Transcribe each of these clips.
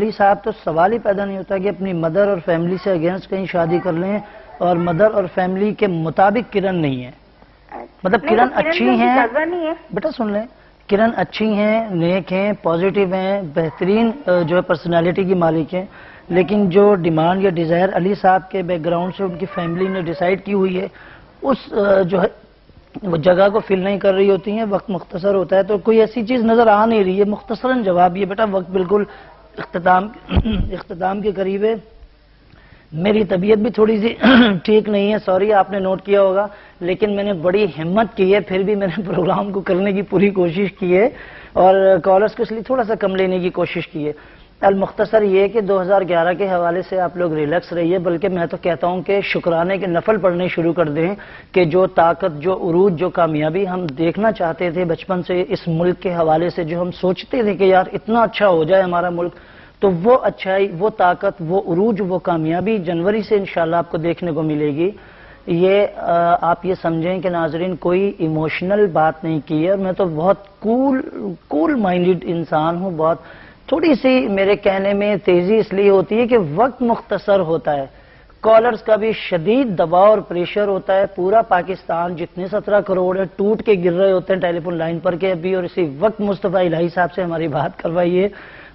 علی صاحب تو سوال ہی پیدا نہیں ہوتا کہ اپنی مدر اور فیملی سے اگینسٹ کہیں شادی کر لیں، اور مدر اور فیملی کے مطابق کرن نہیں ہے. مطلب کرن اچھی ہیں، بیٹا سن لیں، کرن اچھی ہیں، نیک ہیں، پازیٹیو ہیں، بہترین جو ہے پرسنالٹی کی مالک ہیں، لیکن جو ڈیمانڈ یا ڈیزائر علی صاحب کے بیک گراؤنڈ سے ان کی فیملی نے ڈیسائیڈ کی ہوئی ہے، اس جو ہے وہ جگہ کو فل نہیں کر رہی ہوتی ہیں. وقت مختصر ہوتا ہے تو کوئی ایسی چیز نظر آ نہیں رہی ہے. مختصراً جواب یہ بیٹا، وقت بالکل اختتام کے قریب ہے. میری طبیعت بھی تھوڑی سی ٹھیک نہیں ہے، سوری، آپ نے نوٹ کیا ہوگا، لیکن میں نے بڑی ہمت کی ہے، پھر بھی میں نے پروگرام کو کرنے کی پوری کوشش کی ہے اور کالرز کو اس لیے تھوڑا سا کم لینے کی کوشش کی ہے. المختصر یہ کہ 2011 کے حوالے سے آپ لوگ ریلیکس رہیے، بلکہ میں تو کہتا ہوں کہ شکرانے کے نفل پڑھنے شروع کر دیں کہ جو طاقت، جو عروج، جو کامیابی ہم دیکھنا چاہتے تھے بچپن سے اس ملک کے حوالے سے، جو ہم سوچتے تھے کہ یار اتنا اچھا ہو جائے ہمارا ملک، تو وہ اچھائی، وہ طاقت، وہ عروج، وہ کامیابی جنوری سے انشاءاللہ آپ کو دیکھنے کو ملے گی. یہ آپ یہ سمجھیں کہ ناظرین کوئی ایموشنل بات نہیں کی ہے، اور میں تو بہت کول مائنڈڈ انسان ہوں. بہت تھوڑی سی میرے کہنے میں تیزی اس لیے ہوتی ہے کہ وقت مختصر ہوتا ہے، کالرز کا بھی شدید دباؤ اور پریشر ہوتا ہے. پورا پاکستان جتنے 17 کروڑ ہے ٹوٹ کے گر رہے ہوتے ہیں ٹیلی فون لائن پر کے ابھی، اور اسی وقت مصطفیٰ الہی صاحب سے ہماری بات کروائیے.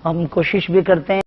ہم کوشش بھی کرتے ہیں